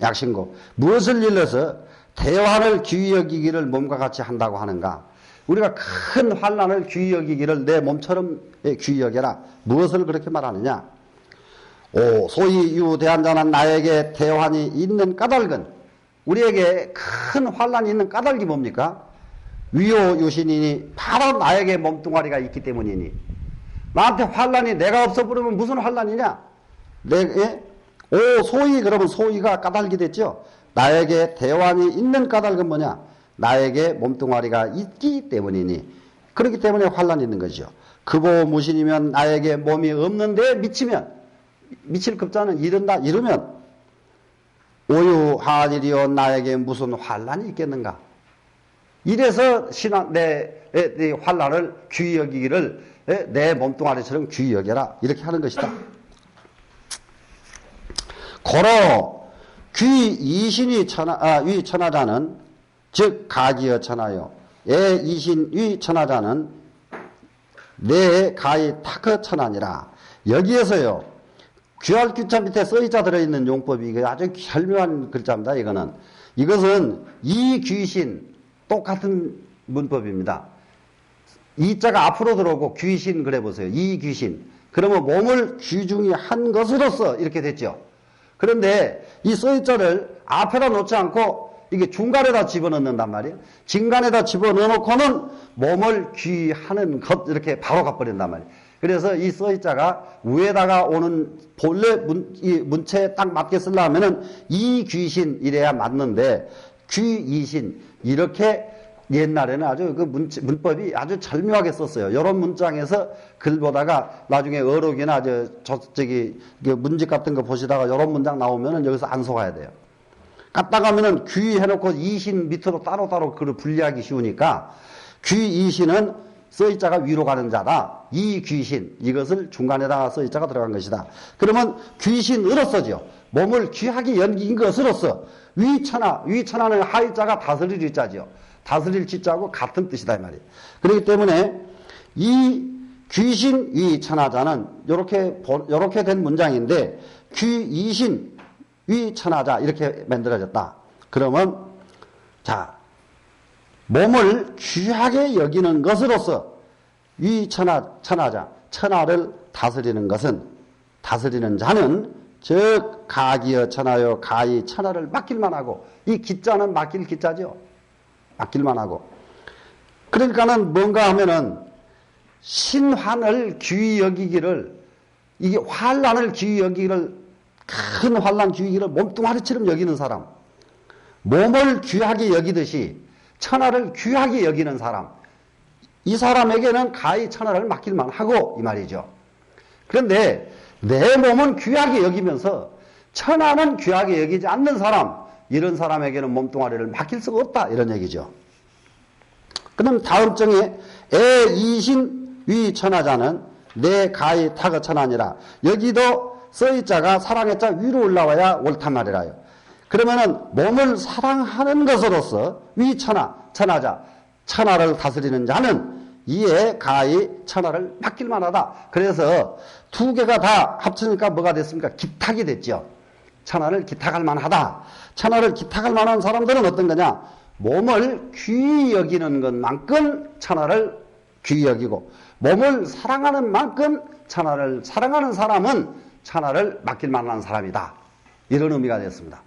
약신고 무엇을 일러서 대환을 귀히 여기기를 몸과 같이 한다고 하는가? 우리가 큰 환난을 귀히 여기기를 내 몸처럼 귀히 여겨라. 무엇을 그렇게 말하느냐? 소위 유대한자는 나에게 대환이 있는 까닭은 우리에게 큰 환난이 있는 까닭이 뭡니까? 위호유신이니 바로 나에게 몸뚱아리가 있기 때문이니 나한테 환난이 내가 없어버리면 무슨 환난이냐? 소위 그러면 소위가 까닭이 됐죠? 나에게 대환이 있는 까닭은 뭐냐? 나에게 몸뚱아리가 있기 때문이니 그렇기 때문에 환난이 있는 거죠. 급오무신이면 나에게 몸이 없는데 미칠 급자는 이르면 오유하니리요 나에게 무슨 환난이 있겠는가? 이래서 내 환난을 귀히 여기기를 내 몸뚱아리처럼 귀히 여겨라 이렇게 하는 것이다. 고로 귀 이신이 위 천하자는 즉 가기여 천하요 애 이신 위 천하자는 내 가히 타커 천하니라. 여기에서요, 귀할 귀자 밑에 써있자 들어있는 용법이 이게 아주 절묘한 글자입니다. 이것은 이 귀신 똑같은 문법입니다. 이자가 앞으로 들어오고 귀신 그래 보세요. 이 귀신. 그러면 몸을 귀중히 한 것으로서 이렇게 됐죠. 그런데 이 써있자를 앞에다 놓지 않고 이게 중간에다 집어넣는단 말이에요. 중간에다 집어넣어놓고는 몸을 귀하는 것 이렇게 바로 가버린단 말이에요. 그래서 이 써있자가 위에다가 오는 본래 이 문체에 딱 맞게 쓰려면은 이 귀신 이래야 맞는데 귀이신 이렇게 옛날에는 아주 그 문법이 아주 절묘하게 썼어요. 이런 문장에서 글 보다가 나중에 어록이나 저기 문집 같은 거 보시다가 이런 문장 나오면은 여기서 안 속아야 돼요. 갖다가면은 귀 해놓고 이신 밑으로 따로따로 글을 분리하기 쉬우니까 귀이신은 써있자가 위로 가는 자다. 이 귀신 이것을 중간에다가 써있자가 들어간 것이다. 그러면 귀신으로서죠. 몸을 귀하게 연긴 것으로서 위천하는 하이자가 다스릴 이자죠. 다스릴 지자하고 같은 뜻이다 이 말이에요. 그렇기 때문에 이 귀신 위천하자는 요렇게 된 문장인데 귀이신 위천하자 이렇게 만들어졌다. 그러면 자 몸을 귀하게 여기는 것으로서 위천하자 천하를 다스리는 것은 다스리는 자는 즉 가기여 천하여 가히 천하를 맡길만 하고 이 기자는 맡길 기자죠. 맡길만 하고 그러니까는 뭔가 하면은 신환을 귀히 여기기를 이게 환란을 귀히 여기기를 큰 환란 귀히 여기기를 몸뚱아리처럼 여기는 사람 몸을 귀하게 여기듯이 천하를 귀하게 여기는 사람 이 사람에게는 가히 천하를 맡길만 하고 이 말이죠. 그런데 내 몸은 귀하게 여기면서 천하는 귀하게 여기지 않는 사람 이런 사람에게는 몸뚱아리를 맡길 수가 없다 이런 얘기죠. 그럼 다음 정에 애이신 위천하자는 내 가히 타거 천하니라. 여기도 써있자가 사랑의 자 위로 올라와야 옳단 말이라요. 그러면은 몸을 사랑하는 것으로서 천하자 천하를 다스리는 자는 이에 가히 천하를 맡길 만하다. 그래서 두 개가 다 합치니까 뭐가 됐습니까? 기탁이 됐죠. 천하를 기탁할 만하다. 천하를 기탁할 만한 사람들은 어떤 거냐? 몸을 귀히 여기는 것만큼 천하를 귀히 여기고 몸을 사랑하는 만큼 천하를 사랑하는 사람은 천하를 맡길 만한 사람이다. 이런 의미가 됐습니다.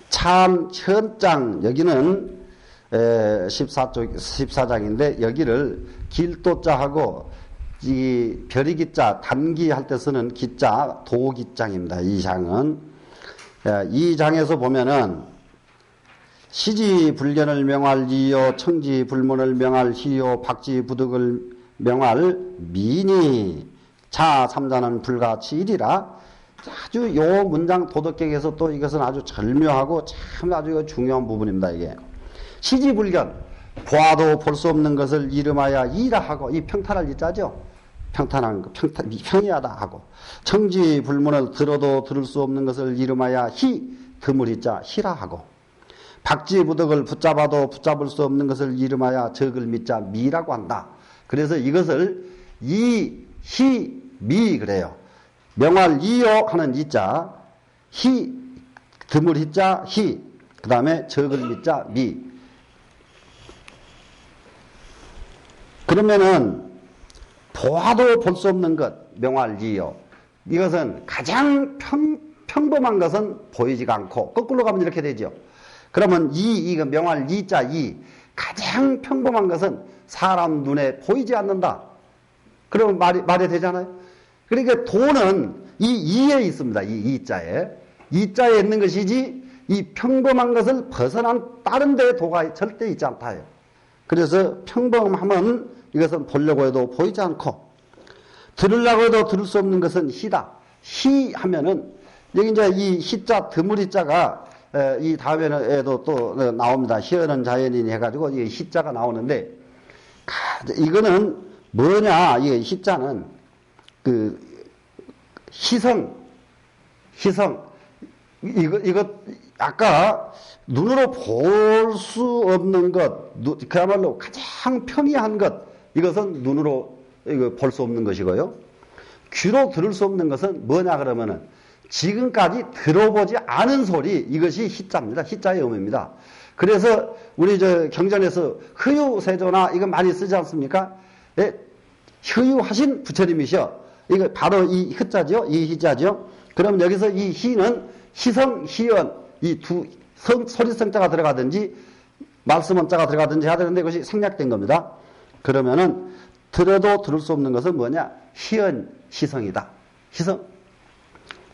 참 현장 여기는 14장인데 여기를 길도자하고 이 별이 기자 단기할 때 쓰는 기자 도기장입니다. 이 장은 이 장에서 보면은 시지불견을 명할 이요 청지불문을 명할 희요 박지부득을 명할 미니 자 삼자는 불가치 일이라 아주 요 문장 도덕경에서 또 이것은 아주 절묘하고 참 아주 중요한 부분입니다. 이게 시지불견 보아도 볼 수 없는 것을 이름하여 이라 하고 이 평탄할 이자죠. 평탄한 거 평이하다 하고 청지불문을 들어도 들을 수 없는 것을 이름하여 드물이자 희라 하고 박지부덕을 붙잡아도 붙잡을 수 없는 것을 이름하여 적을 믿자 미라고 한다. 그래서 이것을 미 그래요. 명할 이요 하는 이자 드물 희자 그 다음에 적을 믿자 미. 그러면은 보아도 볼 수 없는 것 명할 이요 이것은 가장 평범한 것은 보이지가 않고 거꾸로 가면 이렇게 되죠. 그러면 이거 명할 이자 가장 평범한 것은 사람 눈에 보이지 않는다. 그러면 말이 되잖아요. 그러니까 도는 이 이에 있습니다. 이 이자에 있는 것이지 이 평범한 것을 벗어난 다른 데에 도가 절대 있지 않다. 그래서 평범하면 이것은 보려고 해도 보이지 않고 들으려고 해도 들을 수 없는 것은 희다. 희 하면은 여기 이제 이 희자 드물이자가 이 다음에도 또 나옵니다. 희어는 자연인이 해가지고 이 희자가 나오는데 이거는 뭐냐? 이 희자는 희성 이거 아까 눈으로 볼 수 없는 것, 그야말로 가장 평이한 것, 이것은 눈으로 볼 수 없는 것이고요. 귀로 들을 수 없는 것은 뭐냐 그러면은 지금까지 들어보지 않은 소리, 이것이 희자입니다. 희자의 의미입니다. 그래서 우리 경전에서 흐유세조나 이거 많이 쓰지 않습니까? 예, 흐유하신 부처님이셔. 이거 바로 이 흐자죠. 이 희자죠. 그럼 여기서 이 희는 희성, 희연, 이 두 소리성자가 들어가든지 말씀원자가 들어가든지 해야 되는데 이것이 생략된 겁니다. 그러면은 들어도 들을 수 없는 것은 뭐냐? 희연, 희성이다. 희성.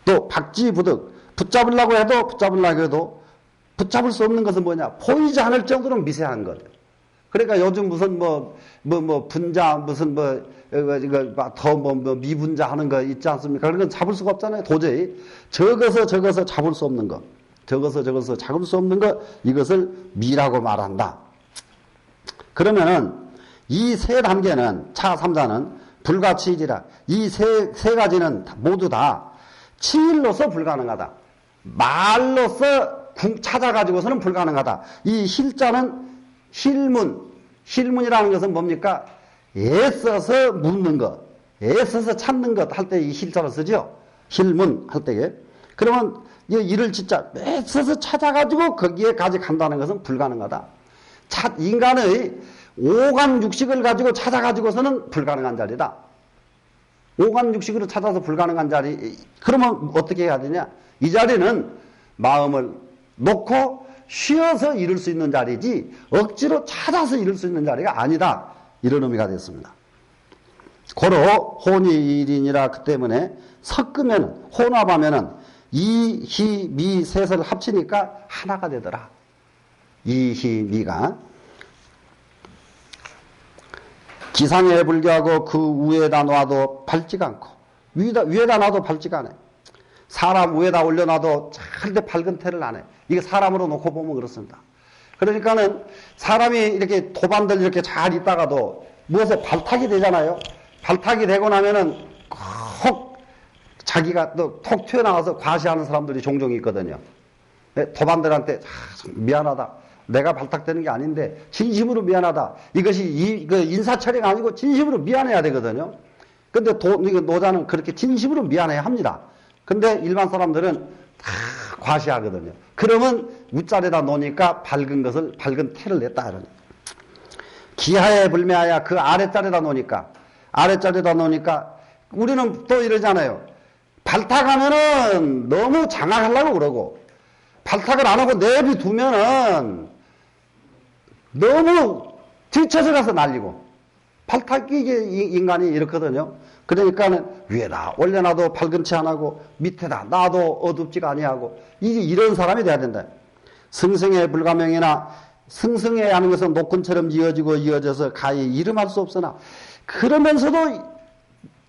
또 박지부득, 붙잡으려고 해도 붙잡을 수 없는 것은 뭐냐? 보이지 않을 정도로 미세한 것. 그러니까 요즘 무슨 분자, 무슨 미분자 하는 거 있지 않습니까? 그런 건 잡을 수가 없잖아요. 도저히. 적어서 잡을 수 없는 것. 적어서 잡을 수 없는 것. 이것을 미라고 말한다. 그러면은 이 세 단계는, 차 3자는 불가치이지라. 이 세 가지는 모두 다 치일로서 불가능하다. 말로서 찾아가지고서는 불가능하다. 이 실자는 실문이라는 것은 뭡니까? 애써서 묻는 것, 애써서 찾는 것 할 때 이 실자를 쓰죠. 실문 할 때에. 그러면 이를 진짜 애써서 찾아가지고 거기에까지 간다는 것은 불가능하다. 인간의 오감 육식을 가지고 찾아가지고서는 불가능한 자리다. 오감 육식으로 찾아서 불가능한 자리. 그러면 어떻게 해야 되냐? 이 자리는 마음을 놓고 쉬어서 이룰 수 있는 자리지 억지로 찾아서 이룰 수 있는 자리가 아니다. 이런 의미가 됐습니다. 고로 혼이일이니라. 그 때문에 섞으면, 혼합하면은 이, 희, 미 셋을 합치니까 하나가 되더라. 이, 희, 미가. 기상에 불교하고 그 위에다 놔도 밟지가 않고, 위에다 놔도 밟지가 않아요. 사람 위에다 올려놔도 절대 밝은 태를 안 해. 이게 사람으로 놓고 보면 그렇습니다. 그러니까는 사람이 이렇게 도반들 이렇게 잘 있다가도 무엇에 발탁이 되잖아요. 발탁이 되고 나면은 콕 자기가 또 톡 튀어나와서 과시하는 사람들이 종종 있거든요. 도반들한테 미안하다. 내가 발탁되는 게 아닌데 진심으로 미안하다. 이것이 인사처리가 아니고 진심으로 미안해야 되거든요. 근데 노자는 그렇게 진심으로 미안해야 합니다. 근데 일반 사람들은 다 과시하거든요. 그러면 윗자리에다 놓으니까 밝은 태를 냈다. 이러니. 기하에 불매하여 그 아랫자리에다 놓으니까 우리는 또 이러잖아요. 발탁하면은 너무 장악하려고 그러고, 발탁을 안 하고 내비두면은 너무 뒤쳐서 가서 날리고, 발탁이 이게 인간이 이렇거든요. 그러니까는 위에다 올려놔도 밝은치 안 하고 밑에다 놔도 어둡지가 아니하고, 이런 사람이 돼야 된다. 승승의 불가명이나 승승해야 하는 것은 노끈처럼 이어져서 가히 이름할 수 없으나, 그러면서도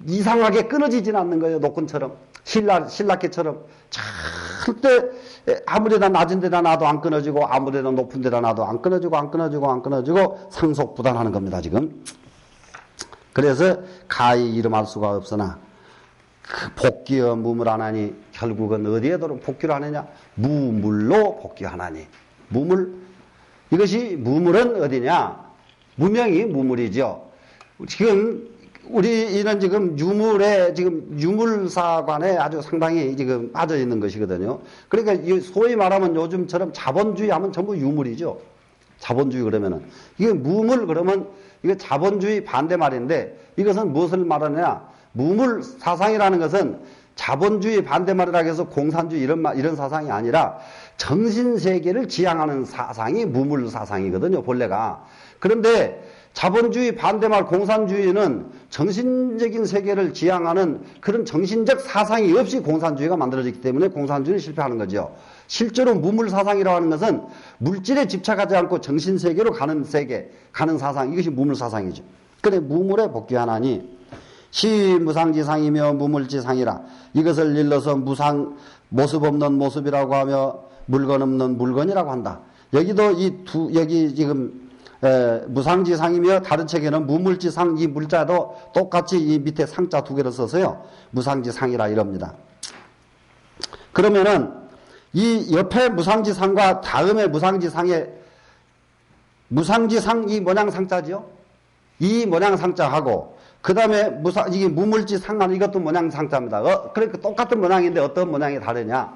이상하게 끊어지진 않는 거예요. 노끈처럼 신라께처럼 절대 아무데나 낮은 데다 놔도 안 끊어지고 아무데나 높은 데다 놔도 안 끊어지고 상속부단하는 겁니다. 지금. 그래서 가히 이름할 수가 없으나 그 복귀어 무물하나니, 결국은 어디에도록 복귀를 하느냐? 무물로 복귀하나니. 무물. 이것이 무물은 어디냐? 무명이 무물이죠. 지금 우리는 지금 유물사관에 아주 상당히 지금 빠져 있는 것이거든요. 그러니까 소위 말하면 요즘처럼 자본주의 하면 전부 유물이죠. 자본주의 그러면은. 이게 무물 그러면 이거 자본주의 반대말인데, 이것은 무엇을 말하느냐? 무물 사상이라는 것은 자본주의 반대말이라 해서 공산주의 이런 사상이 아니라 정신세계를 지향하는 사상이 무물 사상이거든요, 본래가. 그런데 자본주의 반대말 공산주의는 정신적인 세계를 지향하는 그런 정신적 사상이 없이 공산주의가 만들어졌기 때문에 공산주의는 실패하는 거죠. 실제로 무물사상이라고 하는 것은 물질에 집착하지 않고 정신세계로 가는 사상, 이것이 무물사상이죠. 그래, 무물에 복귀하나니 시무상지상이며 무물지상이라. 이것을 일러서 모습 없는 모습이라고 하며 물건 없는 물건이라고 한다. 여기도 여기 지금 무상지상이며, 다른 책에는 무물지상, 이 물자도 똑같이 이 밑에 상자 두 개를 써서요 무상지상이라 이럽니다. 그러면은 이 옆에 무상지상과 다음에 무상지상에 무상지상 이 모양상자지요. 이 모양상자하고 그 다음에 이게 무물지상만 이것도 모양상자입니다. 그러니까 똑같은 모양인데 어떤 모양이 다르냐?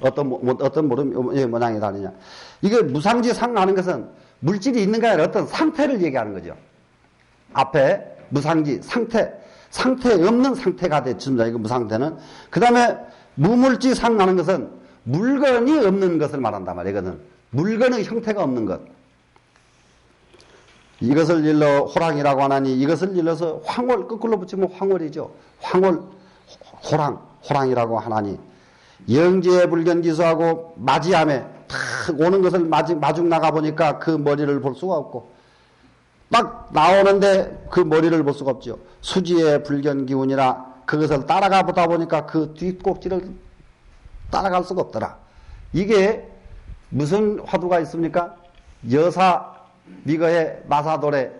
어떤 모양이 다르냐? 이게 무상지상하는 것은 물질이 있는가 아니라 어떤 상태를 얘기하는 거죠. 앞에 무상지 상태 없는 상태가 됐습니다. 이거 무상태는. 그 다음에 무물지상하는 것은 물건이 없는 것을 말한단 말이에요. 이거는 물건의 형태가 없는 것. 이것을 일러 호랑이라고 하나니 이것을 일러서 황홀 거꾸로 붙이면 황홀이죠. 황홀 호랑이라고 하나니 영지의 불견기수하고 맞이함에 탁 오는 것을 마중 나가 보니까 그 머리를 볼 수가 없고 딱 나오는데 그 머리를 볼 수가 없죠. 수지의 불견기운이라 그것을 따라가 보다 보니까 그 뒷꼭지를 따라갈 수가 없더라. 이게 무슨 화두가 있습니까? 여사 미거의 마사도래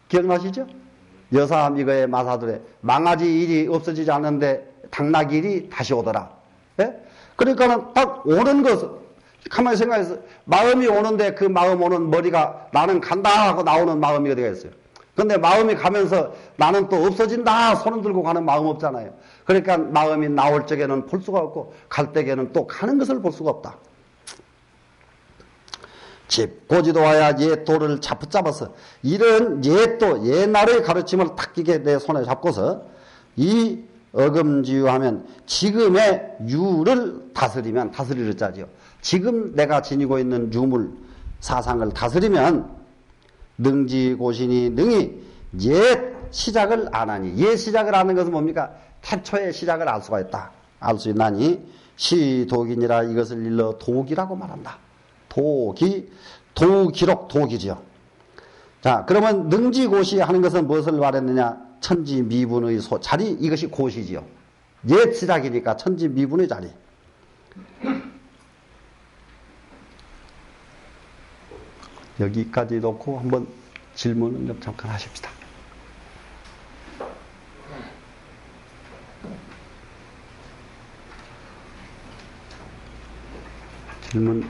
기억나시죠? 여사 미거의 마사도래 망아지 일이 없어지지 않는데 당나귀 일이 다시 오더라. 예? 그러니까는 딱 오는 것 가만히 생각해서 마음이 오는데 그 마음 오는 머리가 나는 간다 하고 나오는 마음이 어디가 있어요. 근데 마음이 가면서 나는 또 없어진다 손을 들고 가는 마음 없잖아요. 그러니까 마음이 나올 적에는 볼 수가 없고 갈 때에는 또 가는 것을 볼 수가 없다. 집고지도 와야 옛도를 붙잡아서 이런 옛날의 가르침을 탁 이게 내 손에 잡고서 이 어금지유하면 지금의 유를 다스리를 짜지요. 지금 내가 지니고 있는 유물 사상을 다스리면 능지고신이 능히 옛 시작을 아나니 옛 시작을 아는 것은 뭡니까? 태초의 시작을 알 수가 있다. 알 수 있나니 시독이니라 이것을 일러 독이라고 말한다. 도기록 독이죠. 자, 그러면 능지고시 하는 것은 무엇을 말했느냐? 천지미분의 자리, 이것이 고시지요. 옛 시작이니까 천지미분의 자리. 여기까지 놓고 한번 질문을 좀 잠깐 하십시다. 질문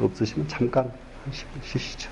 없으시면 잠깐 쉬시죠.